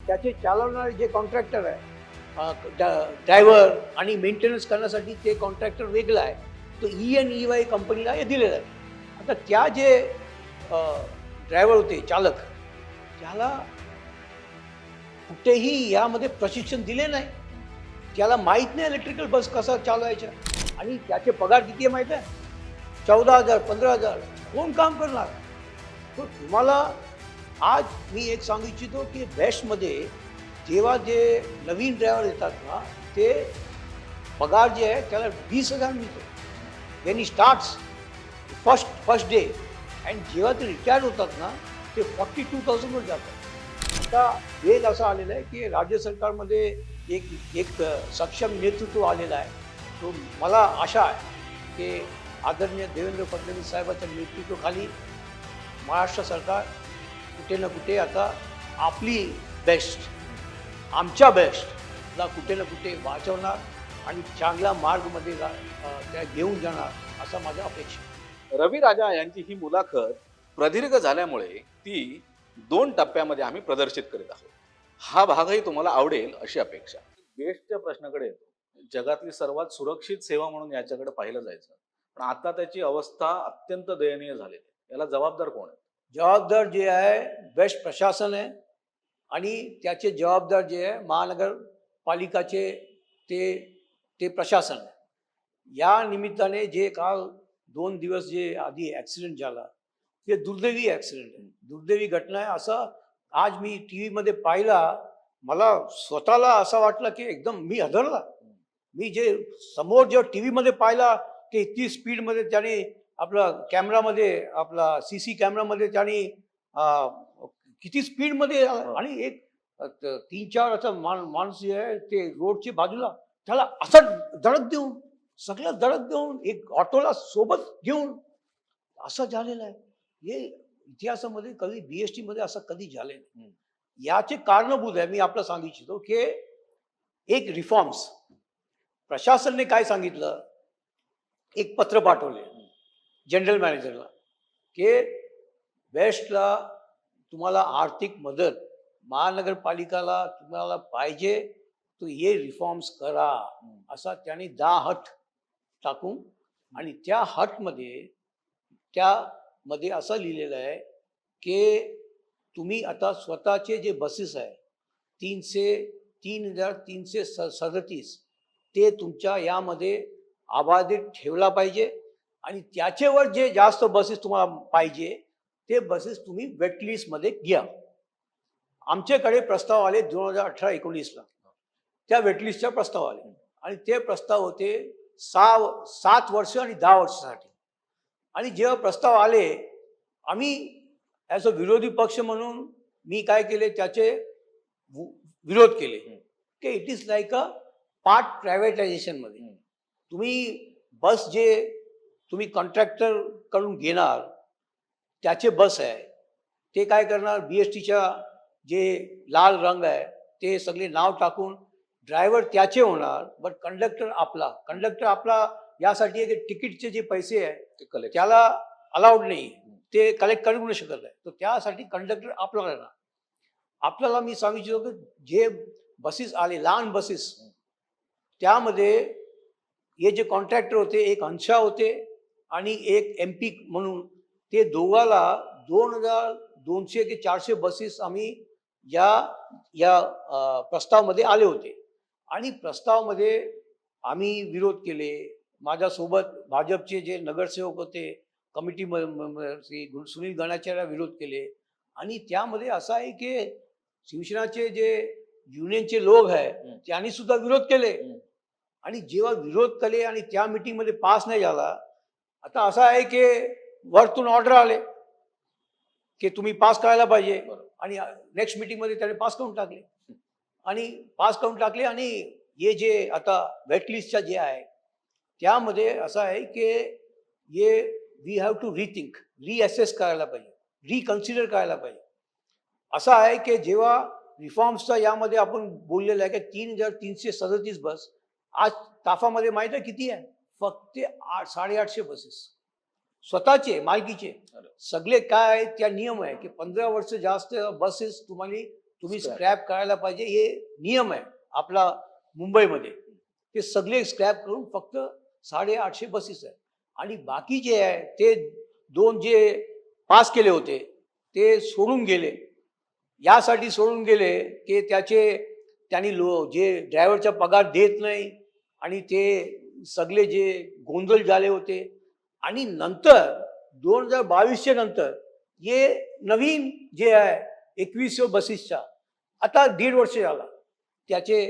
त्याचे चालवणारे जे कॉन्ट्रॅक्टर आहे, ड्रायव्हर आणि मेंटेनन्स करण्यासाठी ते कॉन्ट्रॅक्टर वेगळा आहे. तो E&EY कंपनीला हे दिलेलं आहे. आता त्या जे ड्रायव्हर होते, चालक, त्याला कुठेही यामध्ये प्रशिक्षण दिले नाही. त्याला माहीत नाही इलेक्ट्रिकल बस कसा चालवायचा. आणि त्याचे पगार किती आहे माहीत आहे? 14,000 15,000. कोण काम करणार? तर तुम्हाला आज मी एक सांगू इच्छितो की बेस्टमध्ये जेव्हा जे नवीन ड्रायव्हर येतात ना, ते पगार जे आहे त्याला 20,000 मिळतो. When he starts first day. And जेव्हा ते रिटायर होतात ना, ते 42,000वर जातात. आता वेग असा आलेला आहे की राज्य सरकारमध्ये एक एक सक्षम नेतृत्व आलेलं आहे. तो मला आशा आहे की आदरणीय देवेंद्र फडणवीस साहेबांच्या नेतृत्वाखाली महाराष्ट्र सरकार कुठे ना कुठे आता आपली बेस्ट, आमच्या बेस्टला कुठे ना कुठे वाचवणार आणि चांगल्या मार्गमध्ये त्या घेऊन जाणार असा माझा अपेक्षा आहे. रवी राजा यांची ही मुलाखत प्रदीर्घ झाल्यामुळे ती 2 टप्प्यामध्ये आम्ही प्रदर्शित करीत आहोत. हा भागही तुम्हाला आवडेल अशी अपेक्षा. बेस्टच्या प्रश्नाकडे येतो. जगातली सर्वात सुरक्षित सेवा म्हणून याच्याकडे पाहिलं जायचं, पण आता त्याची अवस्था अत्यंत दयनीय झालेली आहे. याला जबाबदार कोण आहे? जबाबदार जे आहे बेस्ट प्रशासन आहे आणि त्याचे जबाबदार जे आहे महानगरपालिकाचे ते ते प्रशासन आहे. या निमित्ताने जे काल 2 दिवस जे आधी ॲक्सिडेंट झाला, ते दुर्दैवी ॲक्सिडेंट आहे, दुर्दैवी घटना आहे. असं आज मी टी व्हीमध्ये पाहिला, मला स्वतःला असं वाटलं की एकदम मी हादरला. मी जे समोर जेव्हा टी व्हीमध्ये पाहिला की इतकी स्पीडमध्ये त्याने आपला कॅमेरामध्ये आपला CC कॅमेरामध्ये त्याने किती स्पीडमध्ये आणि एक 3-4 असा माणूस जे आहे ते रोडच्या बाजूला त्याला असा धडक देऊन, सगळं धडक देऊन एक ऑटोला सोबत घेऊन असं झालेलं आहे. हे इतिहासामध्ये कधी BST मध्ये असं कधी झालेलं नाही. याचे कारणभूत आहे मी आपलं सांगू इच्छितो की एक रिफॉर्म्स प्रशासनाने काय सांगितलं, एक पत्र पाठवले जनरल मॅनेजरला की बेस्टला तुम्हाला आर्थिक मदत महानगरपालिकाला तुम्हाला पाहिजे, तो हे रिफॉर्म्स करा असा त्याने 10 हट टाकून. आणि त्या हटमध्ये त्यामध्ये असं लिहिलेलं आहे की तुम्ही आता स्वतःचे जे बसेस आहे 3,337 ते तुमच्या यामध्ये आबाधित ठेवला पाहिजे आणि त्याच्यावर जे जास्त बसेस तुम्हाला पाहिजे ते बसेस तुम्ही वेटलिस्टमध्ये घ्या. आमच्याकडे प्रस्ताव आले 2018-19ला, त्या वेटलिस्टच्या प्रस्ताव आले आणि ते प्रस्ताव होते 7 वर्ष आणि 10 वर्षासाठी. आणि जेव्हा प्रस्ताव आले, आम्ही ॲज अ विरोधी पक्ष म्हणून मी काय केले, त्याचे विरोध केले की it is like a part प्रायव्हेटायझेशनमध्ये. तुम्ही बस जे तुम्ही कॉन्ट्रॅक्टर कडून घेणार त्याचे बस आहे, ते काय करणार, BSTच्या जे लाल रंग आहे ते सगळे नाव टाकून ड्रायव्हर त्याचे होणार, बट कंडक्टर आपला यासाठी आहे की तिकीटचे जे पैसे आहे त्याला अलाउड नाही, ते कलेक्ट करू नाही शकत आहे. तर त्यासाठी कंडक्टर आपला राहणार. आपल्याला मी सांगू इच्छितो की जे बसेस आले लहान बसेस, त्यामध्ये हे जे कॉन्ट्रॅक्टर होते, एक हंसा होते आणि एक MP म्हणून, ते दोघाला 2,200 ते 400 बसेस आम्ही या प्रस्तावामध्ये आले होते. आणि प्रस्तावामध्ये आम्ही विरोध केले. माझ्यासोबत भाजपचे जे नगरसेवक होते, कमिटी सुनील गणाचार्य विरोध केले. आणि त्यामध्ये असं आहे की शिवसेनाचे जे युनियनचे लोक आहे त्यांनी सुद्धा विरोध केले. आणि जेव्हा विरोध केले आणि त्या मीटिंगमध्ये पास नाही झाला, आता असं आहे की वरतून ऑर्डर आले की तुम्ही पास करायला पाहिजे. आणि नेक्स्ट मीटिंगमध्ये त्याने पास करून टाकले. आणि हे जे आता वेटलिस्टच्या जे आहे त्यामध्ये असं आहे की हे वी हॅव टू रिथिंक, रिअसेस करायला पाहिजे, रिकन्सिडर करायला पाहिजे. असं आहे की जेव्हा रिफॉर्म्सचा यामध्ये आपण बोललेलं आहे की 3,337 बस, आज ताफामध्ये माहीत आहे किती आहे? फक्त 850 बसेस स्वतःचे मालकीचे. सगळे काय त्या नियम आहे की 15 वर्ष जास्त बसेस तुम्हाला तुम्ही Scrap. स्क्रॅप करायला पाहिजे, हे नियम आहे आपला मुंबईमध्ये. ते सगळे स्क्रॅप करून फक्त 850 बसेस आहे. आणि बाकी जे आहे ते 2 जे पास केले होते ते सोडून गेले. यासाठी सोडून गेले की त्यांनी जे ड्रायव्हरचा पगार देत नाही आणि ते सगळे जे गोंधळ झाले होते. आणि नंतर 2022च्या नंतर हे नवीन जे आहे 2100 बसेसच्या आता 1.5 वर्ष झाला त्याचे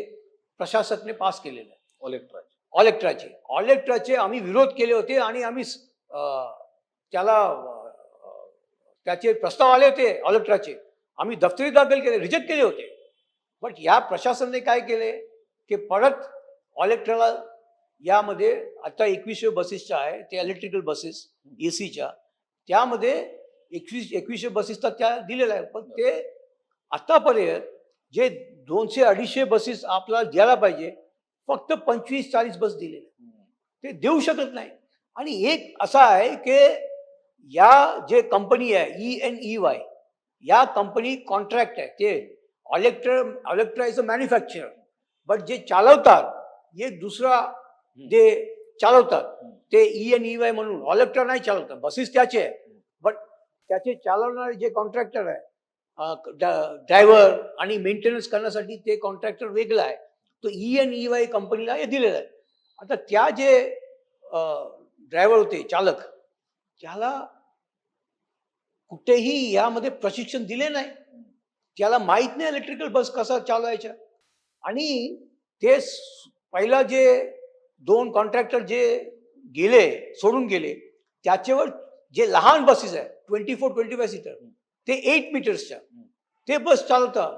प्रशासकने पास केलेलं आहे. ऑलेक्ट्राचे. ऑलेक्ट्राचे आम्ही विरोध केले होते आणि आम्ही त्याला त्याचे प्रस्ताव आले होते ऑलेक्ट्राचे, आम्ही दफ्तरी दाखल केले, रिजेक्ट केले होते. बट या प्रशासनाने काय केले की परत ऑलेक्ट्राला यामध्ये आता 2100 बसेसच्या आहे ते इलेक्ट्रिकल बसेस एसीच्या, त्यामध्ये 2100 बसेसचा त्या दिलेला आहे. पण ते आतापर्यंत जे 200-250 बसेस आपल्याला द्यायला पाहिजे फक्त 25-40 बस दिलेले, ते देऊ शकत नाही. आणि एक असा आहे की या जे कंपनी आहे ENEY, या कंपनी कॉन्ट्रॅक्ट आहे, ते ऑलेक्ट्रा इज अ मॅन्युफॅक्चरर, बट जे चालवतात हे दुसरा जे चालवतात ते ENEY म्हणून, ऑलेक्ट्रा नाही चालवतात. बसेस त्याचे आहे बट त्याचे चालवणारे जे कॉन्ट्रॅक्टर आहे ड्रायव्हर आणि मेंटेनन्स करण्यासाठी ते कॉन्ट्रॅक्टर वेगळा आहे. तो ENEY कंपनीला हे दिलेलं आहे. आता त्या जे ड्रायव्हर होते चालक, त्याला कुठेही यामध्ये प्रशिक्षण दिले नाही. त्याला माहित नाही इलेक्ट्रिकल बस कसा चालवायचा. आणि ते पहिला जे 2 कॉन्ट्रॅक्टर जे गेले सोडून गेले त्याच्यावर जे लहान बसेस आहे 24-25 सीटर ते 8 मीटर्सच्या ते बस चालवतात.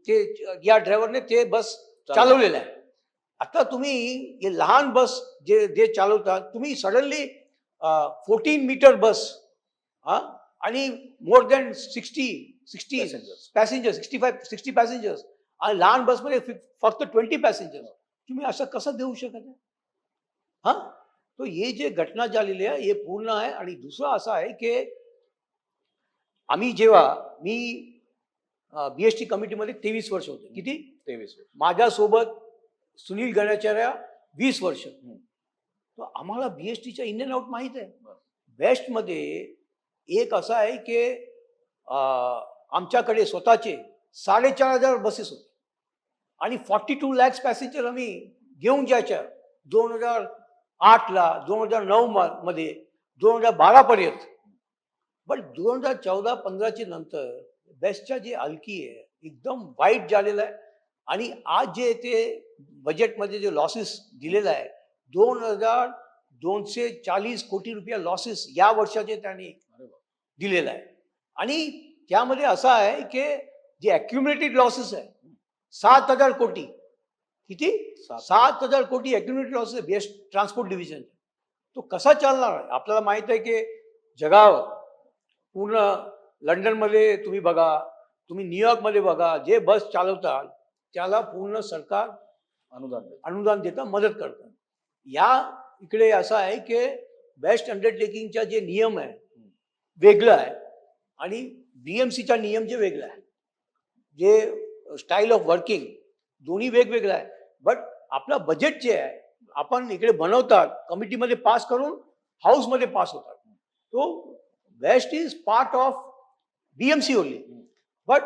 ते या ड्रायव्हरने ते बस चालवलेलं आहे. आता तुम्ही हे लहान बस जे चालवतात, तुम्ही सडनली 14 मीटर बस आणि मोर दॅन 60 पॅसेंजर्स, 60 पॅसेंजर्स आणि लहान बसमध्ये फक्त 20 पॅसेंजर्स, तुम्ही असं कसं देऊ शकत आहे? हा, तो हे जे घटना झालेली आहे हे पूर्ण आहे. आणि दुसरं असं आहे की मी BST कमिटीमध्ये 23 वर्ष होते. किती? 23. माझ्यासोबत सुनील गणाचार्य 20 वर्ष. तर आम्हाला BSTच्या इन अँड आउट माहीत आहे. बेस्टमध्ये एक असं आहे की आमच्याकडे स्वतःचे 4,500 बसेस होते आणि 42 लाख पॅसेंजर आम्ही घेऊन जायच्या 2008ला, 2009 मध्ये, 2012 पर्यंत. बट 2014-15च्या नंतर बेस्टच्या जे हलकी आहे एकदम वाईट झालेलं आहे. आणि आज जे ते बजेटमध्ये जे लॉसेस दिलेलं आहे 2,240 कोटी रुपये लॉसेस या वर्षाचे त्यांनी दिलेलं आहे. आणि त्यामध्ये असं आहे की जे अॅक्युमुलेटेड लॉसेस आहे 7,000 कोटी. किती? 7,000 कोटी अॅक्युमुलेटेड लॉसेस आहे बेस्ट ट्रान्सपोर्ट डिव्हिजन. तो कसा चालणार आहे? आपल्याला माहित आहे की जगावर पूर्ण लंडनमध्ये तुम्ही बघा, तुम्ही न्यूयॉर्कमध्ये बघा, जे बस चालवतात त्याला पूर्ण सरकार अनुदान देतं, मदत करतं. या इकडे असं आहे की बेस्ट अंडरटेकिंगचा जे नियम आहे वेगळं आहे आणि BMCचा नियम जे वेगळा आहे, जे स्टाईल ऑफ वर्किंग दोन्ही वेगवेगळं आहे. बट आपला बजेट जे आहे आपण इकडे बनवतात, कमिटीमध्ये पास करून हाऊसमध्ये पास होतात. तो best is part of BMC only. But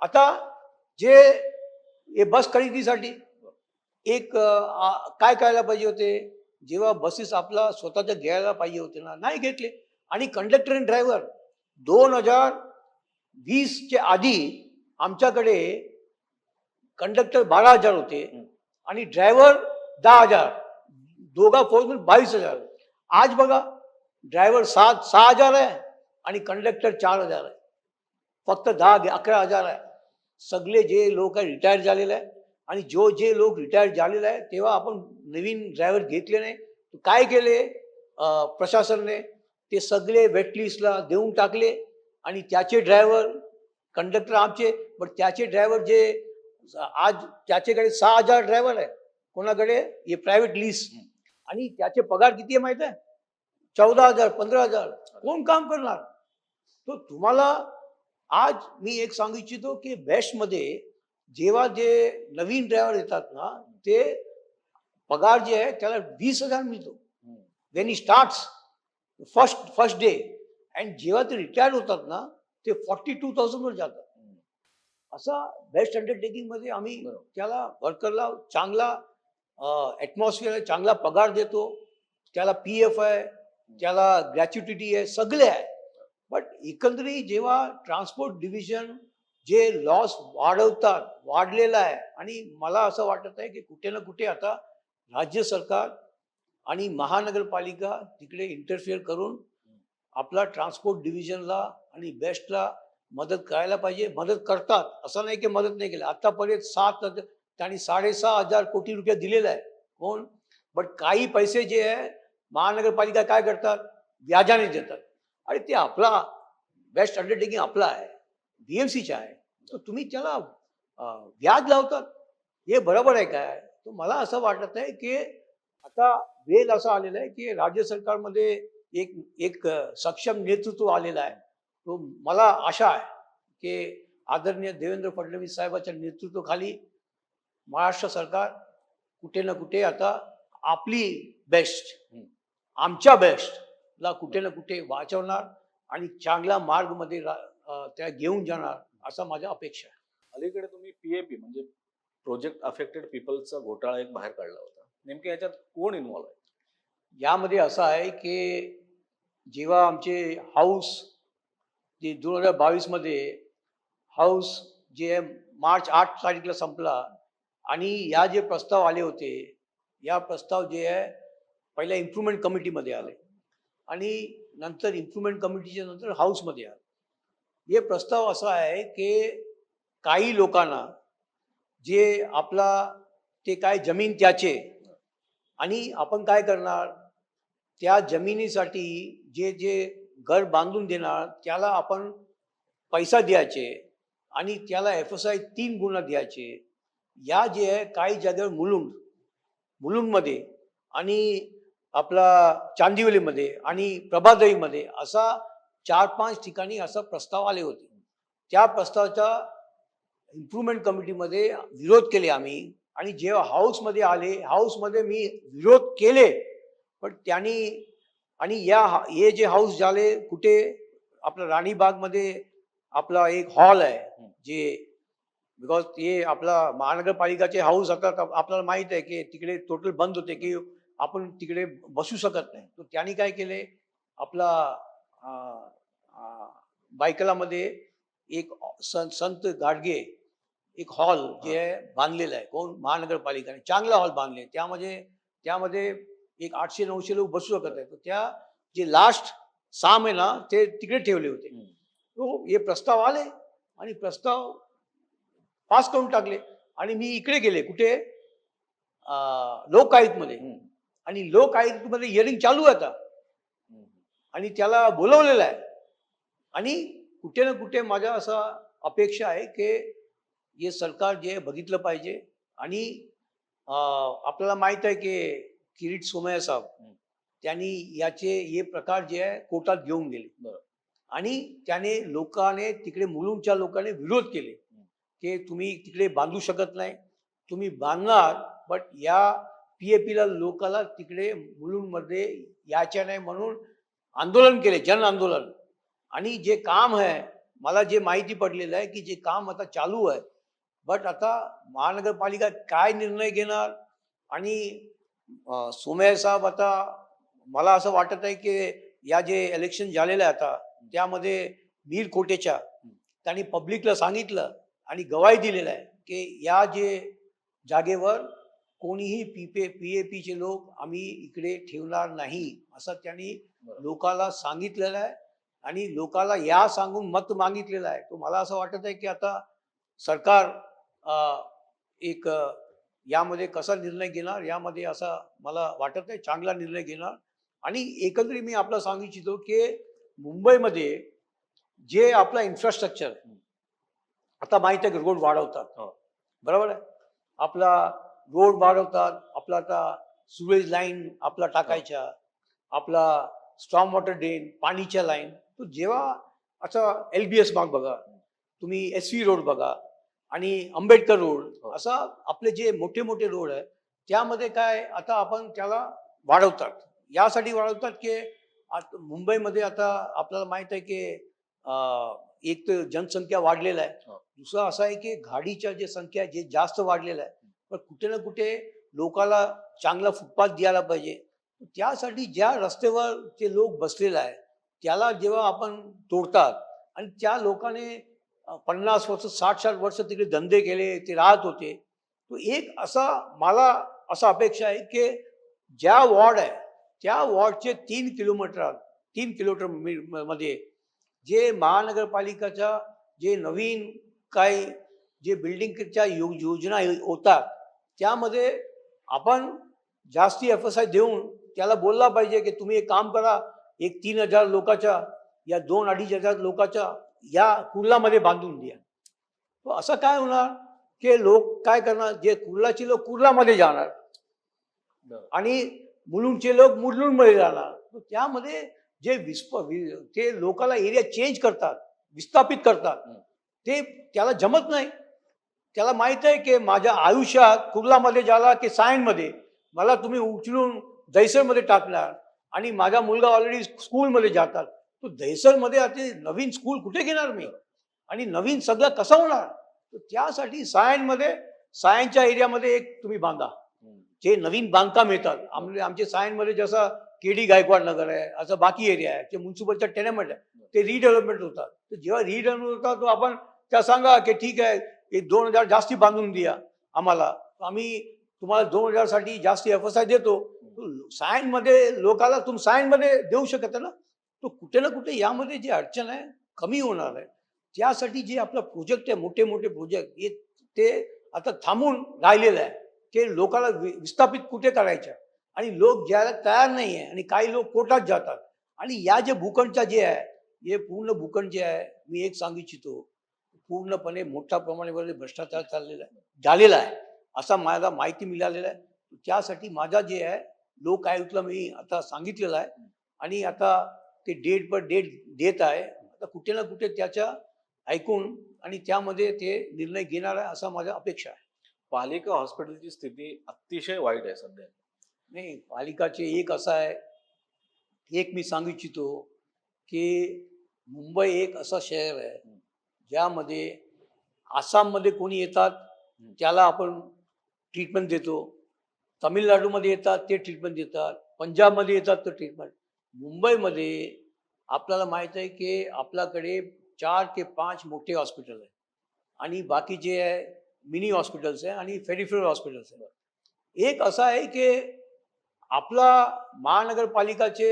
आता जे हे बस खरेदीसाठी एक काय करायला पाहिजे होते, जेव्हा बसेस आपला स्वतःच्या घ्यायला पाहिजे होते ना, नाही घेतले. आणि कंडक्टर आणि ड्रायव्हर 2020च्या आधी आमच्याकडे कंडक्टर 12,000 होते आणि ड्रायव्हर 10,000, दोघा फोर्स 22,000. आज बघा ड्रायव्हर 6,000 आहे आणि कंडक्टर 4,000 आहे. फक्त 11,000 आहे. सगळे जे लोक रिटायर झालेले आहे आणि जे लोक रिटायर झालेले आहे तेव्हा आपण नवीन ड्रायव्हर घेतले नाही. काय केले प्रशासनाने, ते सगळे वेटलिस्टला देऊन टाकले आणि त्याचे ड्रायव्हर कंडक्टर आमचे, पण त्याचे ड्रायव्हर जे आज त्याच्याकडे 6,000 ड्रायव्हर आहे कोणाकडे, हे प्रायव्हेट लिस्ट, आणि त्याचे पगार किती आहे माहित आहे? 14,000, 15,000. कोण काम करणार? तो तुम्हाला आज मी एक सांगू इच्छितो की बेस्टमध्ये जेव्हा जे नवीन ड्रायव्हर येतात ना, ते पगार जे आहे त्याला 20,000 मिळतो. When he starts first day. And जेव्हा ते रिटायर्ड होतात ना, ते 42,000 वर जातात. असा बेस्ट अंडरटेकिंग मध्ये आम्ही बरोबर. त्याला वर्करला चांगला ॲटमॉस्फिअर आहे, चांगला पगार देतो, त्याला PF आहे, त्याला ग्रॅच्युटी आहे, सगळे आहे. बट एकंदरीत जेव्हा ट्रान्सपोर्ट डिव्हिजन जे लॉस वाढलेला आहे, आणि मला असं वाटत आहे की कुठे ना कुठे आता राज्य सरकार आणि महानगरपालिका तिकडे इंटरफिअर करून आपला ट्रान्सपोर्ट डिव्हिजनला आणि बेस्टला मदत करायला पाहिजे. मदत करतात, असं नाही की मदत नाही केली. आतापर्यंत त्यांनी 6,500 कोटी रुपये दिलेला आहे. कोण? बट काही पैसे जे आहे महानगरपालिका काय करतात, व्याजाने देतात. आणि ते आपला बेस्ट अंडरटेकिंग आपला आहे, BMCचा आहे, तर तुम्ही त्याला व्याज लावतात. हे बरोबर आहे काय? तर मला असं वाटत आहे की आता वेळ असा आलेला आहे की राज्य सरकारमध्ये एक एक सक्षम नेतृत्व आलेलं आहे. तो मला आशा आहे की आदरणीय देवेंद्र फडणवीस साहेबांच्या नेतृत्वाखाली महाराष्ट्र सरकार कुठे ना कुठे आता आपली बेस्ट, आमच्या बेस्टला कुठे ना कुठे वाचवणार आणि चांगल्या मार्गमध्ये त्या घेऊन जाणार, असा माझ्या अपेक्षा आहे. अलीकडे तुम्ही PAP म्हणजे प्रोजेक्ट अफेक्टेड पीपलचा घोटाळा एक बाहेर काढला होता. नेमके याच्यात कोण इन्व्हॉल्व आहे? यामध्ये असं आहे की जेव्हा आमचे हाऊस जे 2022 मध्ये हाऊस जे मार्च 8 तारीखला संपला, आणि या जे प्रस्ताव आले होते, या प्रस्ताव जे आहे पहिल्या इम्प्रुव्हमेंट कमिटीमध्ये आले आणि नंतर इम्प्रुव्हमेंट कमिटीच्या नंतर हाऊसमध्ये आले. हे प्रस्ताव असा आहे की काही लोकांना जे आपला ते काय जमीन त्याचे, आणि आपण काय करणार, त्या जमिनीसाठी जे जे घर बांधून देणार त्याला आपण पैसा द्यायचे आणि त्याला FSI 3 गुणा द्यायचे. या जे आहे काही जागेवर मुलुंडमध्ये आणि आपला चांदिवलीमध्ये आणि प्रभादेवीमध्ये असा 4-5 ठिकाणी असा प्रस्ताव आले होते. त्या प्रस्तावाचा इम्प्रुव्हमेंट कमिटीमध्ये विरोध केले आम्ही, आणि जेव्हा हाऊसमध्ये आले, हाऊसमध्ये मी विरोध केले, पण त्यांनी, आणि हे जे हाऊस झाले कुठे, आपलं राणीबागमध्ये आपला एक हॉल आहे, जे बिकॉज ते आपला महानगरपालिकाचे हाऊस आता आपल्याला माहित आहे की तिकडे टोटल बंद होते की आपण तिकडे बसू शकत नाही. तर त्यांनी काय केले, आपला बायकलामध्ये एक संत गाडगे एक हॉल जे आहे बांधलेला आहे, कोण, महानगरपालिकाने चांगला हॉल बांधले. त्यामध्ये एक 800-900 लोक बसू शकत आहे. तर त्या जे लास्ट 6 महिना ते तिकडे ठेवले होते. तो हे प्रस्ताव आले आणि प्रस्ताव पास करून टाकले, आणि मी इकडे गेले कुठे, लोकायुक्तमध्ये, आणि लोकायुक्तमध्ये हिअरिंग चालू आहे आता, आणि त्याला बोलवलेलं आहे. आणि कुठे ना कुठे माझ्या असा अपेक्षा आहे की हे सरकार जे बघितलं पाहिजे. आणि आपल्याला माहित आहे की किरीट सोमय्या साहेब, त्यांनी याचे हे प्रकार जे आहे कोर्टात घेऊन गेले, आणि त्याने लोकांनी तिकडे मुलुंडच्या लोकांनी विरोध केले की तुम्ही तिकडे बांधू शकत नाही, तुम्ही बांधणार बट या PAPला लोकाला तिकडे मुलुंडमध्ये यायच्या नाही, म्हणून आंदोलन केले, जन आंदोलन. आणि जे काम आहे, मला जे माहिती पडलेलं आहे की जे काम आता चालू आहे, बट आता महानगरपालिका काय निर्णय घेणार. आणि सोमय्या साहेब, आता मला असं वाटत आहे की या जे इलेक्शन झालेलं आहे आता, त्यामध्ये नील कोटेच्या त्यांनी पब्लिकला सांगितलं आणि गवाही दिलेलं आहे की या जे जागेवर कोणीही PAPचे लोक आम्ही इकडे ठेवणार नाही, असं त्यांनी लोकाला सांगितलेलं आहे. आणि लोकाला या सांगून मत मागितलेलं आहे. तो मला असं वाटत आहे की आता सरकार एक यामध्ये कसा निर्णय घेणार, यामध्ये असा मला वाटत आहे चांगला निर्णय घेणार. आणि एकंदरीत मी आपलं सांगू इच्छितो की मुंबईमध्ये जे आपला इन्फ्रास्ट्रक्चर, आता माहित आहे की रोड वाढवतात, बरोबर आहे, आपला रोड वाढवतात, आपला आता सुवेज लाईन आपला टाकायच्या, आपला स्टॉर्म वॉटर ड्रेन, पाणीच्या लाईन. तो जेव्हा आता LBS मार्ग बघा, तुम्ही SV रोड बघा आणि आंबेडकर रोड, हो. असा आपले जे मोठे मोठे रोड आहे त्यामध्ये काय आता आपण त्याला वाढवतात. यासाठी वाढवतात की मुंबईमध्ये आता आपल्याला माहित आहे की एक तर जनसंख्या वाढलेला आहे, हो. दुसरं असं आहे की गाडीच्या जे संख्या जे जास्त वाढलेलं आहे, पण कुठे ना कुठे लोकाला चांगला फुटपाथ द्यायला पाहिजे. त्यासाठी ज्या रस्त्यावर ते लोक बसलेले आहे त्याला जेव्हा आपण तोडतात आणि त्या लोकांनी 50 वर्ष 60 वर्ष तिकडे धंदे केले, ते राहत होते, तो एक असा मला असा अपेक्षा आहे की ज्या वॉर्ड आहे त्या वॉर्डचे 3 किलोमीटर मध्ये जे महानगरपालिकाच्या जे नवीन काही जे बिल्डिंगच्या योजना होतात त्यामध्ये आपण जास्ती FSI देऊन त्याला बोलला पाहिजे की तुम्ही एक काम करा, एक 3,000 लोकांच्या या 2-2,500 लोकांच्या या कुर्लामध्ये बांधून द्या. तो असं काय होणार की लोक काय करणार, जे कुर्लाचे लोक कुर्लामध्ये जाणार आणि मुलुंडचे लोक मुलुंडमध्ये जाणार. तर त्यामध्ये जे ते लोकाला एरिया चेंज करतात, विस्थापित करतात, ते त्याला जमत नाही. त्याला माहित आहे की माझ्या आयुष्यात कुर्लामध्ये झाला की सायनमध्ये मला तुम्ही उचलून दहिसरमध्ये टाकणार आणि माझा मुलगा ऑलरेडी स्कूलमध्ये जातात. तो दहिसरमध्ये आता नवीन स्कूल कुठे घेणार मी आणि नवीन सगळं कसं होणार. तर त्यासाठी सायनच्या एरियामध्ये एक तुम्ही बांधा जे नवीन बांधकाम येतात. आमचे सायनमध्ये जसं KD गायकवाड नगर आहे, असं बाकी एरिया आहे, जे म्युन्सिपलच्या टेनेमेंट आहे, ते रिडेव्हलपमेंट होतात. तर जेव्हा रिडेव्हलपमेंट होतात तो आपण त्या सांगा की ठीक आहे, एक 2,000 जास्ती बांधून द्या आम्हाला, आम्ही तुम्हाला 2,000 साठी जास्ती FSI देतो. सायनमध्ये लोकाला तुम्ही सायनमध्ये देऊ शकत ना. तो कुठे ना कुठे यामध्ये जी अडचण आहे कमी होणार आहे. त्यासाठी जे आपला प्रोजेक्ट आहे, मोठे मोठे प्रोजेक्ट ते आता थांबून राहिलेलं आहे. ते लोकाला विस्थापित कुठे करायच्या आणि लोक ज्याला तयार नाही आहे आणि काही लोक कोर्टात जातात. आणि या जे भूखंडचा जे आहे, हे पूर्ण भूखंड जे आहे, मी एक सांगू इच्छितो, पूर्णपणे मोठ्या प्रमाणावर भ्रष्टाचार चाललेला आहे, झालेला आहे, असा मला माहिती मिळालेला आहे. त्यासाठी माझा जे आहे लोक आयुक्तला मी आता सांगितलेलं आहे आणि आता ते डेट पर डेट देत आहे. आता कुठे ना कुठे त्याच्या ऐकून आणि त्यामध्ये ते निर्णय घेणार आहे असा माझा अपेक्षा आहे. पालिका हॉस्पिटलची स्थिती अतिशय वाईट आहे सध्या. नाही, पालिकाचे एक असं आहे, एक मी सांगू इच्छितो की मुंबई एक असं शहर आहे ज्यामध्ये आसाममध्ये कोणी येतात त्याला आपण ट्रीटमेंट देतो, तमिळनाडूमध्ये येतात ते ट्रीटमेंट देतात, पंजाबमध्ये येतात तर ट्रीटमेंट. मुंबईमध्ये आपल्याला माहीत आहे की आपल्याकडे 4 ते 5 मोठे हॉस्पिटल आहे आणि बाकी जे आहे मिनी हॉस्पिटल्स आहे आणि फेरिफेरल हॉस्पिटल्स आहे. एक असं आहे की आपला महानगरपालिकाचे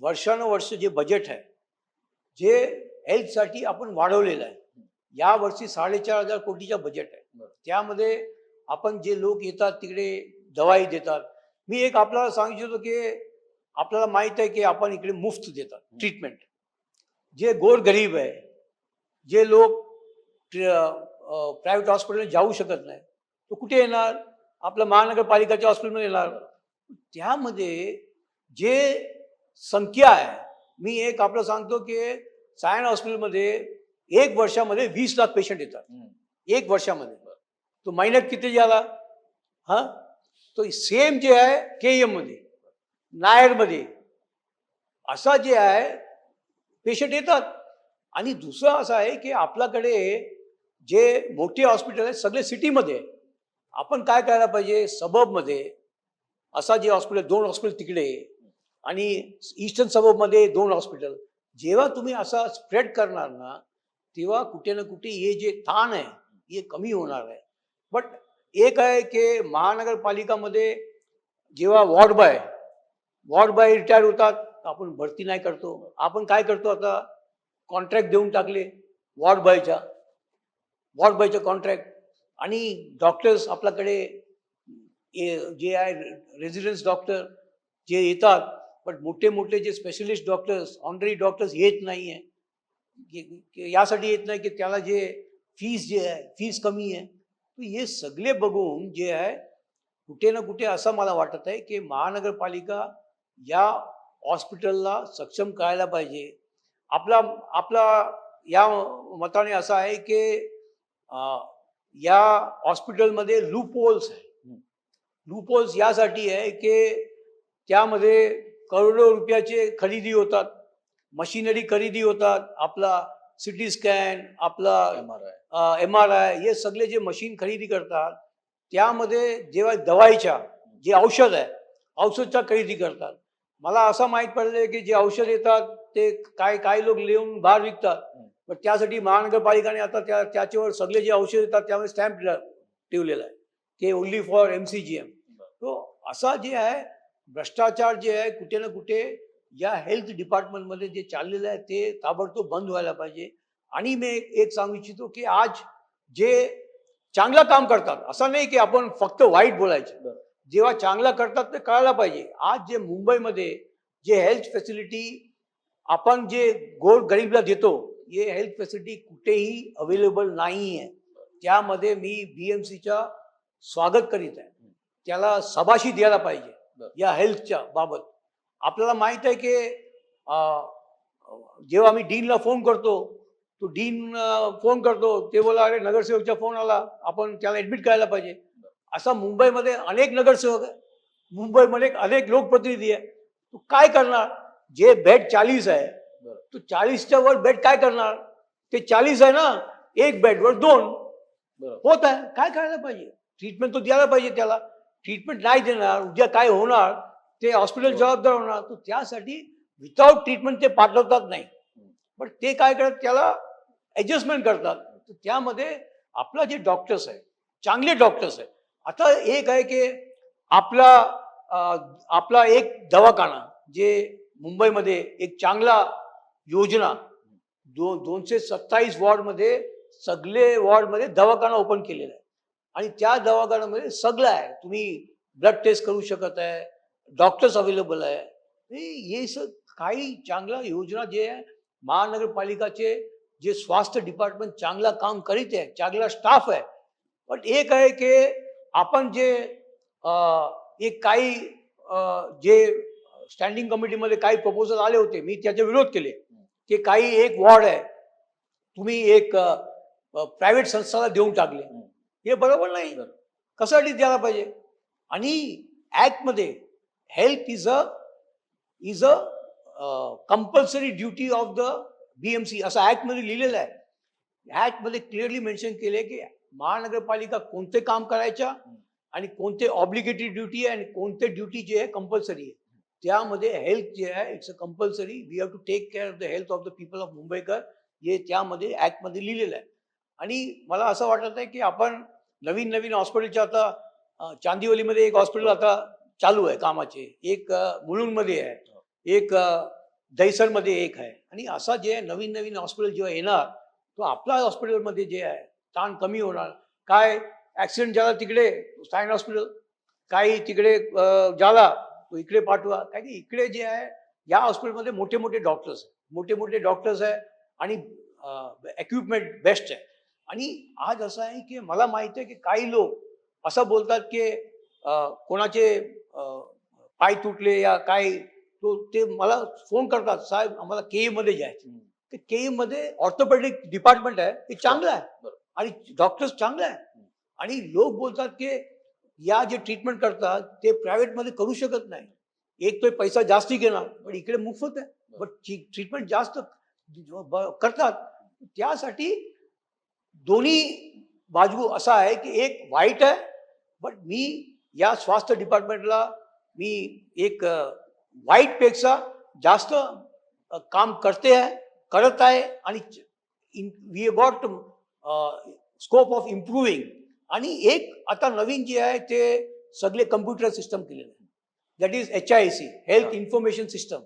वर्षानुवर्ष जे बजेट आहे जे हेल्थसाठी आपण वाढवलेलं आहे. या वर्षी 4,500 कोटीचा बजेट आहे. त्यामध्ये आपण जे लोक येतात तिकडे दवाई देतात. मी एक आपल्याला सांगू इच्छितो की आपल्याला माहित आहे की आपण इकडे मुफ्त देतात ट्रीटमेंट. जे गोरगरीब आहे, जे लोक प्रायव्हेट हॉस्पिटल जाऊ शकत नाही, तो कुठे येणार, आपल्या महानगरपालिकाच्या हॉस्पिटलमध्ये येणार. त्यामध्ये जे संख्या आहे, मी एक आपलं सांगतो की सायन हॉस्पिटलमध्ये 1 वर्षामध्ये 20 लाख पेशंट येतात. 1 वर्षामध्ये. तो महिन्यात किती झाला हा. तो सेम जे आहे KEM मध्ये, नायरमध्ये असा जे आहे पेशंट येतात. आणि दुसरं असं आहे की आपल्याकडे जे मोठे हॉस्पिटल आहेत सगळे सिटीमध्ये आहे. आपण काय करायला पाहिजे, सबबमध्ये असा जे हॉस्पिटल 2 हॉस्पिटल तिकडे आणि ईस्टर्न सबबमध्ये 2 हॉस्पिटल, जेव्हा तुम्ही असा स्प्रेड करणार ना तेव्हा कुठे ना कुठे हे जे ताण आहे हे कमी होणार आहे. बट एक आहे की महानगरपालिकामध्ये जेव्हा वॉर्ड बाय रिटायर होतात, आपण भरती नाही करतो. आपण काय करतो, आता कॉन्ट्रॅक्ट देऊन टाकले वॉर्ड बॉयचा कॉन्ट्रॅक्ट. आणि डॉक्टर्स आपल्याकडे जे आहे रेसिडेन्स डॉक्टर जे येतात, पण मोठे मोठे जे स्पेशलिस्ट डॉक्टर्स, ऑनररी डॉक्टर्स येत नाही आहे. यासाठी येत नाही की त्याला जे फीस जे आहे फीस कमी आहे. हे सगळे बघून जे आहे कुठे ना कुठे असं मला वाटत आहे की महानगरपालिका या हॉस्पिटलला सक्षम करायला पाहिजे. आपला या मताने असं आहे की अं, या हॉस्पिटलमध्ये लूप होल्स आहे. लूप होल्स यासाठी आहे की त्यामध्ये करोडो रुपयाचे खरेदी होतात, मशिनरी खरेदी होतात, आपला सिटी स्कॅन, आपला MRI. MRI, हे सगळे जे मशीन खरेदी करतात त्यामध्ये जेव्हा दवाईच्या जे औषध आहे औषधच्या खरेदी करतात. मला असं माहीत पडलं की जे औषध येतात ते काही लोक लिहून बाहेर विकतात, पण त्यासाठी महानगरपालिकाने आता त्याच्यावर सगळे जे औषध येतात त्यामध्ये स्टॅम्प ठेवलेला आहे की ओनली फॉर MCGM. तो असा जे आहे भ्रष्टाचार जे आहे कुठे ना कुठे या हेल्थ डिपार्टमेंटमध्ये जे चाललेलं आहे ते ताबडतोब बंद व्हायला पाहिजे. आणि मी एक सांगू इच्छितो की आज जे चांगलं काम करतात, असं नाही की आपण फक्त वाईट बोलायचं, जेव्हा चांगलं करतात ते कळायला पाहिजे. आज जे मुंबईमध्ये जे हेल्थ फॅसिलिटी आपण जे गोर गरीबला देतो, हे हेल्थ फॅसिलिटी कुठेही अवेलेबल नाही आहे. त्यामध्ये मी BMCचा स्वागत करीत आहे, त्याला शाबाशी द्यायला पाहिजे या हेल्थच्या बाबत. आपल्याला माहित आहे की जेव्हा आम्ही डीनला फोन करतो, तो डीन फोन करतो, ते बोला अरे नगरसेवकचा फोन आला, आपण त्याला ऍडमिट करायला पाहिजे. असा मुंबईमध्ये अनेक नगरसेवक आहे, मुंबईमध्ये अनेक लोकप्रतिनिधी आहे. तू काय करणार? जे बेड 40 आहे, तू 40च्या वर बेड काय करणार? ते 40 आहे ना, एक बेडवर 2 होत आहे. काय करायला पाहिजे? ट्रीटमेंट तो द्यायला पाहिजे त्याला. ट्रीटमेंट नाही देणार, उद्या काय होणार ते हॉस्पिटल जबाबदार होणार. तो त्यासाठी विदाउट ट्रीटमेंट ते पाठवतात नाही, पण ते काय करतात त्याला ऍडजस्टमेंट करतात. तर त्यामध्ये आपला जे डॉक्टर्स आहे, चांगले डॉक्टर्स आहे. आता एक आहे की आपला आपला एक दवाखाना जे मुंबईमध्ये एक चांगला योजना 227 वॉर्डमध्ये सगळे वॉर्डमध्ये दवाखाना ओपन केलेला आहे. आणि त्या दवाखान्यामध्ये सगळं आहे. तुम्ही ब्लड टेस्ट करू शकत आहे, डॉक्टर्स अवेलेबल आहे. हे काही चांगला योजना जे आहे महानगरपालिकाचे जे स्वास्थ्य डिपार्टमेंट चांगला काम करीत आहे, चांगला स्टाफ आहे. पण एक आहे की आपण जे एक काही जे स्टँडिंग कमिटीमध्ये काही प्रपोजल आले होते, मी त्याचे विरोध केले की काही एक वॉर्ड आहे तुम्ही एक प्रायव्हेट संस्थाला देऊन टाकले. हे बरोबर नाही. कशासाठी द्यायला पाहिजे? आणि ऍक्टमध्ये health is a compulsory duty of the BMC असं ऍक्टमध्ये लिहिलेलं आहे. ऍक्टमध्ये क्लिअरली मेन्शन केले की महानगरपालिका कोणते काम करायच्या आणि कोणते ऑब्लिगेटरी ड्युटी आहे आणि कोणते ड्युटी जे आहे कंपल्सरी आहे. त्यामध्ये हेल्थ जे आहे it's a compulsory. We have to take care of the health of the people of मुंबईकर, हे त्यामध्ये ऍक्टमध्ये लिहिलेलं आहे. आणि मला असं वाटत आहे की आपण नवीन नवीन हॉस्पिटलच्या आता चांदिवलीमध्ये एक हॉस्पिटल आता चालू आहे कामाचे, एक मुलुंडमध्ये आहे, एक दहिसरमध्ये एक आहे. आणि असा जे नवीन नवीन हॉस्पिटल जेव्हा येणार तो आपल्या हॉस्पिटलमध्ये जे आहे ताण कमी होणार. काय ऍक्सिडेंट झाला तिकडे सायन हॉस्पिटल, काही तिकडे झाला तो इकडे पाठवा. कारण की इकडे जे आहे या हॉस्पिटलमध्ये मोठे मोठे डॉक्टर्स आहे आणि इक्विपमेंट बेस्ट आहे. आणि आज असं आहे की मला माहिती आहे की काही लोक असं बोलतात की कोणाचे पाय तुटले या काय, तो ते मला फोन करतात, साहेब आम्हाला KE मध्ये जायचं. ते KE मध्ये ऑर्थोपेडिक डिपार्टमेंट आहे, ते चांगलं आहे आणि डॉक्टर्स चांगले आहे. आणि लोक बोलतात की या जे ट्रीटमेंट करतात ते प्रायव्हेटमध्ये करू शकत नाही. एक तो पैसा जास्ती घेणार, पण इकडे मोफत आहे, पण ट्रीटमेंट जास्त करतात. त्यासाठी दोन्ही बाजू असा आहे की एक वाईट आहे, पण मी या स्वास्थ्य डिपार्टमेंटला मी एक वाईट पेक्षा जास्त काम करत आहे. आणि we got scope of improving. आणि एक आता नवीन जे आहे ते सगळे कम्प्युटर सिस्टम केलेलं आहे, that is HIC, health information system.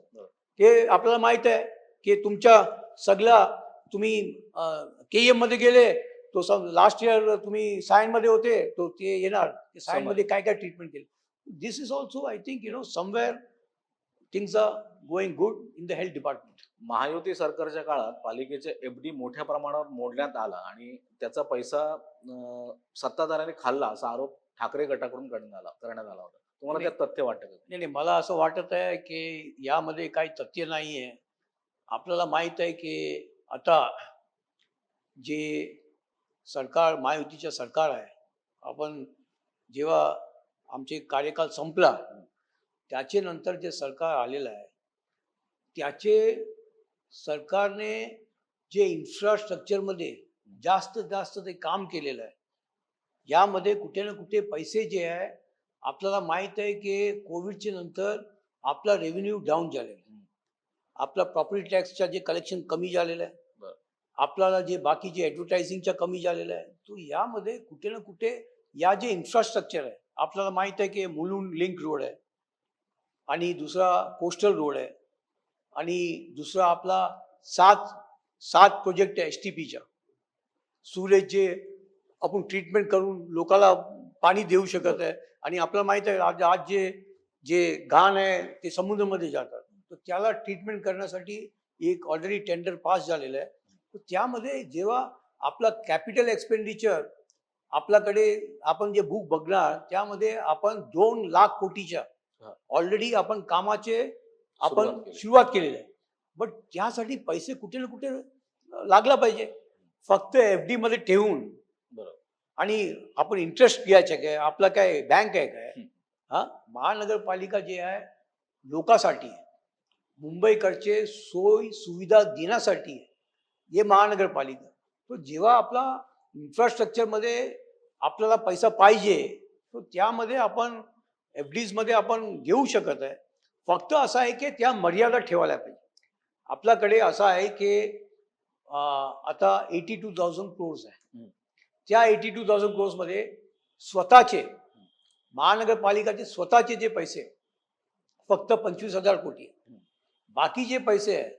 ते आपल्याला माहित आहे की तुमच्या सगळ्या तुम्ही KEM मध्ये गेले तो लास्ट इयर तुम्ही सायन मध्ये होते तो ते येणार सायन मध्ये काय काय ट्रीटमेंट केली. This is also I think somewhere things are going good in the health department. Mahayuti सरकारच्या काळात पालिकेचे FD मोठ्या प्रमाणावर मोडण्यात आला आणि त्याचा पैसा सत्ताधाऱ्यांनी खाल्ला असा आरोप ठाकरे गटाकडून करण्यात आला होता. तुम्हाला त्यात तथ्य वाटतं का? नाही नाही, मला असं वाटत आहे की यामध्ये काही तथ्य नाही आहे. आपल्याला माहित आहे की आता जे सरकार महायुतीचं सरकार आहे, आपण जेव्हा आमचे कार्यकाल संपला त्याचे नंतर जे सरकार आलेलं आहे त्याचे सरकारने जे इन्फ्रास्ट्रक्चरमध्ये जास्त ते काम केलेलं आहे, यामध्ये कुठे ना कुठे पैसे जे आहे, आपल्याला माहीत आहे की कोविडच्या नंतर आपला रेव्हेन्यू डाऊन झालेला आहे, आपला प्रॉपर्टी टॅक्सचा जे कलेक्शन कमी झालेलं आहे, बरं. आपल्याला जे बाकीचे ॲडव्हर्टायझिंगच्या कमी झालेलं आहे. तो यामध्ये कुठे ना कुठे या जे इन्फ्रास्ट्रक्चर आहे, आपल्याला माहीत आहे की मुलुंड लिंक रोड आहे आणि दुसरा कोस्टल रोड आहे आणि दुसरा आपला सात सात प्रोजेक्ट आहे STPच्या, सुरेश जे आपण ट्रीटमेंट करून लोकांना पाणी देऊ शकत आहे आणि आपल्याला माहीत आहे आज आज जे जे घाण आहे ते समुद्रामध्ये जातात, तर त्याला ट्रीटमेंट करण्यासाठी एक ऑलरेडी टेंडर पास झालेलं आहे. तर त्यामध्ये जेव्हा आपला कॅपिटल एक्सपेंडिचर आपल्याकडे आपण जे बुक बघणार त्यामध्ये आपण 2 लाख कोटीच्या ऑलरेडी आपण कामाचे आपण सुरुवात केलेली आहे. बट त्यासाठी पैसे कुठे ना कुठे लागला पाहिजे. फक्त FD मध्ये ठेवून बरोबर. आणि आपण इंटरेस्ट घ्यायचं काय, आपला काय बँक आहे काय? हा, महानगरपालिका जे आहे लोकांसाठी आहे, मुंबईकडचे सोयी सुविधा देण्यासाठी आहे. हे महानगरपालिका, तो जेव्हा आपला इन्फ्रास्ट्रक्चरमध्ये आपल्याला पैसा पाहिजे तो त्यामध्ये आपण FDs मध्ये आपण घेऊ शकत आहे. फक्त असं आहे की त्या मर्यादा ठेवायला पाहिजे. आपल्याकडे असं आहे की आता 82,000 crores आहे. त्या 82,000 crores मध्ये स्वतःचे महानगरपालिकाचे स्वतःचे जे पैसे फक्त 25,000 कोटी आहे. बाकी जे पैसे आहे,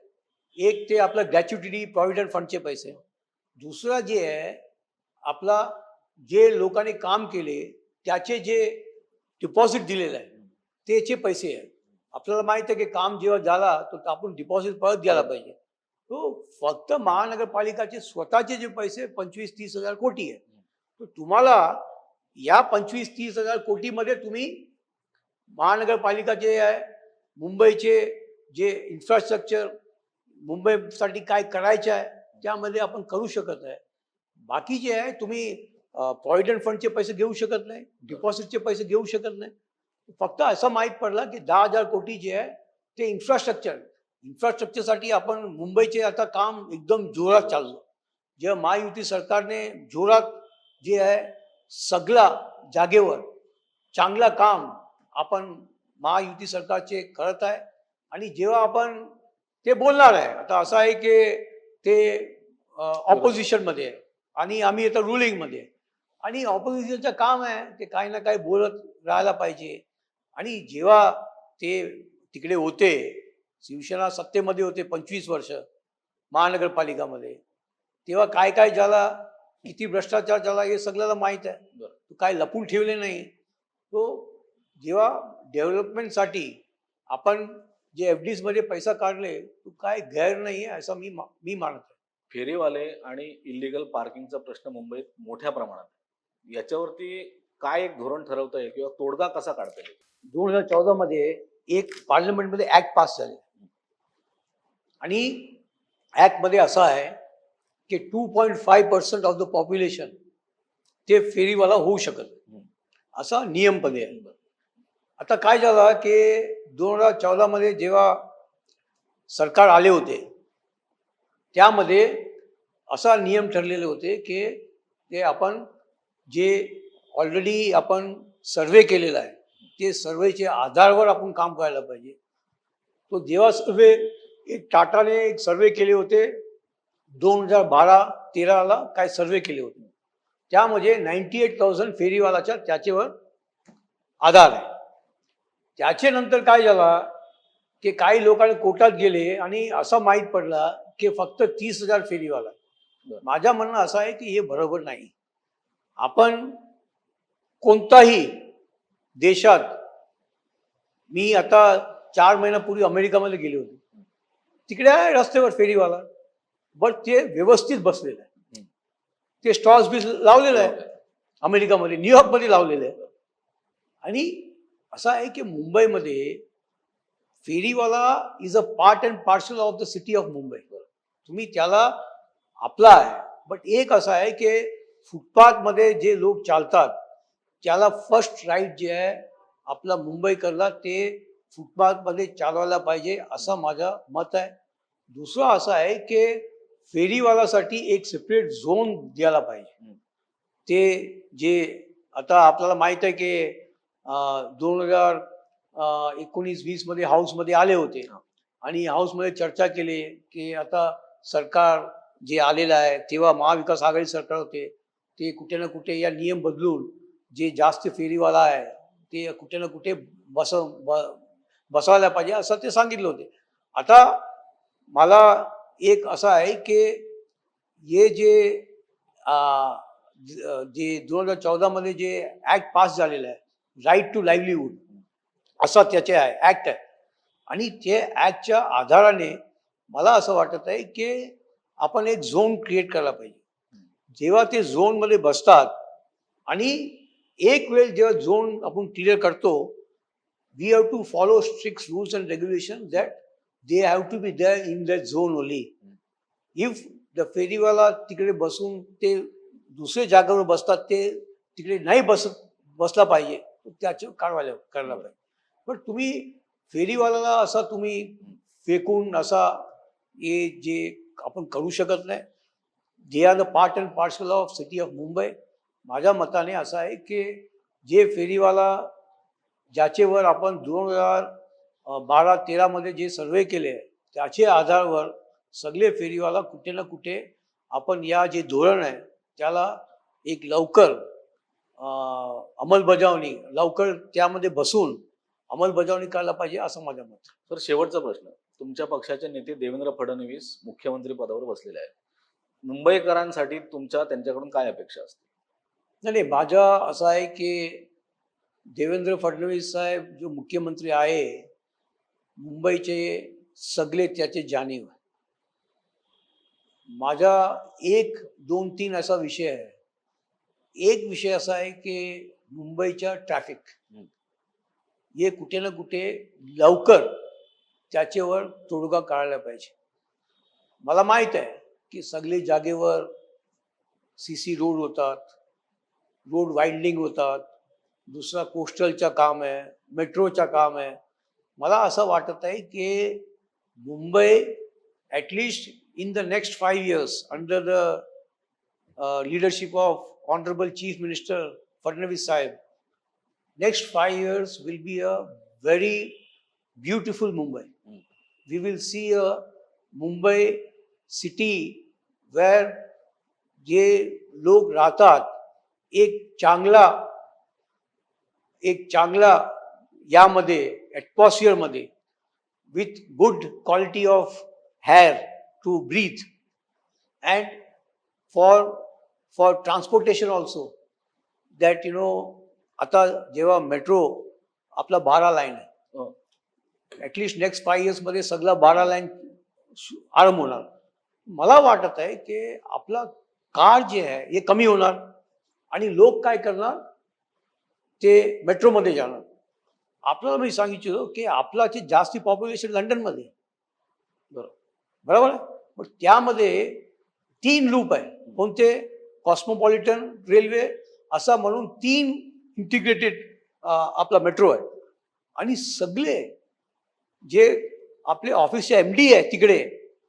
एक ते आपलं ग्रॅच्युटी प्रॉव्हिडंट फंडचे पैसे, दुसरा जे आहे आपला जे लोकांनी काम केले त्याचे जे डिपॉझिट दिलेलं आहे त्याचे पैसे आहे. आपल्याला माहित आहे की काम जेव्हा झाला तर आपण डिपॉझिट परत द्यायला पाहिजे. तो फक्त महानगरपालिकाचे स्वतःचे जे पैसे 25-30 हजार कोटी आहे. तर तुम्हाला या 25-30 हजार कोटीमध्ये तुम्ही महानगरपालिका जे आहे मुंबईचे जे इन्फ्रास्ट्रक्चर मुंबईसाठी काय करायचं आहे त्यामध्ये आपण करू शकत आहे. बाकी जे आहे तुम्ही प्रॉव्हिडंट फंडचे पैसे घेऊ शकत नाही, डिपॉझिटचे पैसे घेऊ शकत नाही. फक्त असं माहीत पडलं की 10,000 कोटी जे आहे ते इन्फ्रास्ट्रक्चरसाठी आपण मुंबईचे आता काम एकदम जोरात चाललं. जेव्हा महायुती सरकारने जोरात जे आहे सगळा जागेवर चांगला काम आपण महायुती सरकारचे करत आहे आणि जेव्हा आपण ते बोलणार आहे, आता असं आहे की ते ऑपोजिशनमध्ये आहे आणि आम्ही आता रुलिंगमध्ये आहे आणि ऑपोजिशनचं काम आहे ते काही ना काही बोलत राहायला पाहिजे. आणि जेव्हा ते तिकडे होते, शिवसेना सत्तेमध्ये होते 25 वर्ष महानगरपालिकामध्ये, तेव्हा काय काय झाला, किती भ्रष्टाचार झाला हे सगळ्याला माहीत आहे. तो काय लपून ठेवले नाही. तो जेव्हा डेव्हलपमेंटसाठी आपण जे FDs मध्ये पैसा काढले तो काय गैर नाही आहे असं मी मानत आहे. फेरीवाले आणि इलिगल पार्किंगचा प्रश्न मुंबईत मोठ्या प्रमाणात आहे. याच्यावरती काय एक धोरण ठरवता येईल किंवा तोडगा कसा काढता येईल? 2014 मध्ये एक पार्लमेंटमध्ये ऍक्ट पास झाले आणि ऍक्ट मध्ये असं आहे की 2.5% ऑफ द पॉप्युलेशन ते फेरीवाला होऊ शकत असा नियम मध्ये आहे. आता काय झालं की 2014 मध्ये जेव्हा सरकार आले होते त्यामध्ये असा नियम ठरलेले होते की ते आपण जे ऑलरेडी आपण सर्वे केलेला आहे ते सर्वेच्या आधारावर आपण काम करायला पाहिजे. तो जेव्हा सर्वे एक टाटाने एक सर्वे केले होते 2012-13ला काय सर्वे केले होते, त्यामध्ये 98,000 फेरीवालाच्या त्याच्यावर आधार आहे. त्याचे नंतर काय झालं की काही लोकांनी कोर्टात गेले आणि असं माहीत पडला की फक्त 30,000 फेरीवाला. माझं म्हणणं असं आहे की हे बरोबर नाही. आपण कोणताही देशात, मी आता 4 महिन्यापूर्वी अमेरिकामध्ये गेले होते, तिकडे आहे रस्त्यावर फेरीवाला, बट ते व्यवस्थित बसलेलं आहे, ते स्टॉल्स बी लावलेलं आहे अमेरिकामध्ये, न्यूयॉर्कमध्ये लावलेलं आहे. आणि असं आहे की मुंबईमध्ये फेरीवाला is a part and parcel of the city of Mumbai. तुम्ही त्याला आपला आहे बट एक असं आहे की फुटपाथमध्ये जे लोक चालतात त्याला फर्स्ट राईट जे आहे आपला मुंबईकरला ते फुटपाथमध्ये चालवायला पाहिजे असं माझं मत आहे. दुसरं असं आहे की फेरीवाल्यासाठी एक सेपरेट झोन द्यायला पाहिजे. ते जे आता आपल्याला माहित आहे की 2019-20 मध्ये हाऊसमध्ये आले होते आणि हाऊसमध्ये चर्चा केली की आता सरकार जे आलेलं आहे तेव्हा महाविकास आघाडी सरकार होते ते कुठे ना कुठे या नियम बदलून जे जास्त फेरीवाला आहे ते कुठे ना कुठे बसवायला पाहिजे असं ते सांगितलं होते. आता मला एक असं आहे की हे जे 2014 मध्ये जे ऍक्ट पास झालेलं आहे राईट टू लाईव्हलीहूड असा त्याचे आहे ऍक्ट आहे आणि ते ऍक्टच्या आधाराने मला असं वाटत आहे की आपण एक झोन क्रिएट करायला पाहिजे. जेव्हा ते झोनमध्ये बसतात आणि एक वेळ जेव्हा झोन आपण क्लिअर करतो we have to follow strict rules and regulation that they have to be there in that zone only. If the फेरीवाला तिकडे बसून ते दुसऱ्या जागेवर बसतात ते तिकडे नाही बसला पाहिजे त्याचे कारवाई करायला पाहिजे. पण तुम्ही फेरीवाल्याला असा तुम्ही फेकून असा हे जे आपण करू शकत नाही. They are the part and parcel of city of Mumbai. माझ्या मताने असं आहे की जे फेरीवाला ज्याच्यावर आपण 2012-13 मध्ये जे सर्वे केले त्याच्या आधारावर सगळे फेरीवाला कुठे ना कुठे आपण या जे धोरण आहे त्याला एक लवकर अंमलबजावणी लवकर त्यामध्ये बसून अंमलबजावणी करायला पाहिजे असं माझं मत. तर शेवटचा प्रश्न, तुमच्या पक्षाचे नेते देवेंद्र फडणवीस मुख्यमंत्री पदावर बसलेले आहेत. मुंबईकरांसाठी तुमच्या त्यांच्याकडून काय अपेक्षा असते? नाही माझं असं आहे की देवेंद्र फडणवीस साहेब जो मुख्यमंत्री आहे मुंबईचे सगळे त्याचे जाणीव आहे. माझा 1, 2, 3 असा विषय आहे. एक विषय असा आहे की मुंबईच्या ट्रॅफिक हे कुठे ना कुठे लवकर त्याच्यावर तोडगा काढायला पाहिजे. मला माहित आहे की सगळे जागेवर CC रोड होतात, रोड वाइंडिंग होतात, दुसरा कोस्टलचं काम आहे, मेट्रोचं काम आहे. मला असं वाटत आहे की Mumbai at least in the next 5 years under the leadership of Honorable Chief Minister Fadnavis Sahib, next 5 years will be a very beautiful Mumbai. We will see a Mumbai city where जे लोग राहतात एक चांगला यामध्ये ॲटमॉस्फिअरमध्ये with good quality of air to breathe and for transportation also that आता जेव्हा metro आपला 12 line आहे ॲटलिस्ट नेक्स्ट 5 years मध्ये सगळा 12 लाईन आरंभ होणार. मला वाटत आहे की आपला कार जे आहे हे कमी होणार आणि लोक काय करणार ते मेट्रोमध्ये जाणार. आपल्याला मी सांगितलं की आपलाची जास्ती पॉप्युलेशन लंडनमध्ये बरोबर आहे. पण त्यामध्ये 3 लूप आहे. कोणते? कॉस्मोपॉलिटन रेल्वे असा म्हणून 3 इंटिग्रेटेड आपला मेट्रो आहे आणि सगळे जे आपले ऑफिसचे MD आहे तिकडे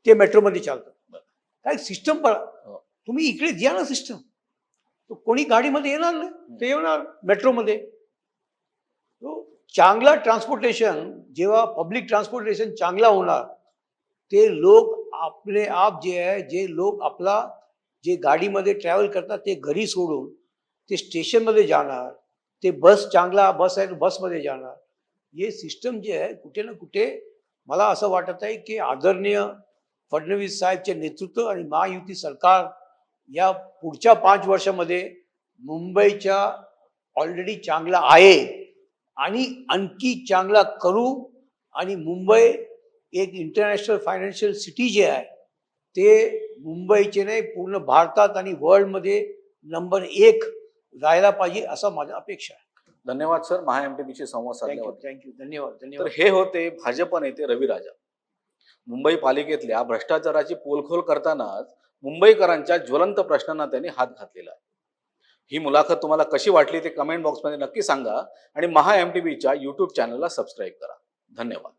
ते मेट्रोमध्ये चालतात. काय सिस्टम तुम्ही इकडे द्या ना सिस्टम. कोणी गाडीमध्ये येणार नाही, ते येणार मेट्रोमध्ये. चांगला ट्रान्सपोर्टेशन जेव्हा पब्लिक ट्रान्सपोर्टेशन चांगला होणार ते लोक आपले आप जे आहे जे लोक आपला जे गाडीमध्ये ट्रॅव्हल करतात ते घरी सोडून ते स्टेशनमध्ये जाणार. ते चांगला बस आहे बसमध्ये जाणार. हे सिस्टम जे आहे कुठे ना कुठे मला असं वाटत आहे की आदरणीय फडणवीस साहेबचे नेतृत्व आणि महायुती सरकार या पुढच्या 5 वर्षामध्ये मुंबईच्या ऑलरेडी चांगला आहे आणि आणखी चांगला करू आणि मुंबई एक इंटरनॅशनल फायनान्शियल सिटी जे आहे ते मुंबईचे नाही पूर्ण भारतात आणि वर्ल्डमध्ये नंबर 1 राहायला पाहिजे असं माझी अपेक्षा आहे. धन्यवाद सर, MHAMTBशी संवाद साधल्याबद्दल. थँक्यू. धन्यवाद. तर हे होते भाजप नेते रवी राजा. मुंबई पालिकेतल्या भ्रष्टाचाराची पोलखोल करतानाच मुंबईकरांच्या ज्वलंत प्रश्नांना त्यांनी हात घातलेला आहे. ही मुलाखत तुम्हाला कशी वाटली ते कमेंट बॉक्समध्ये नक्की सांगा आणि महा MTVच्या YouTube चॅनलला सबस्क्राईब करा. धन्यवाद.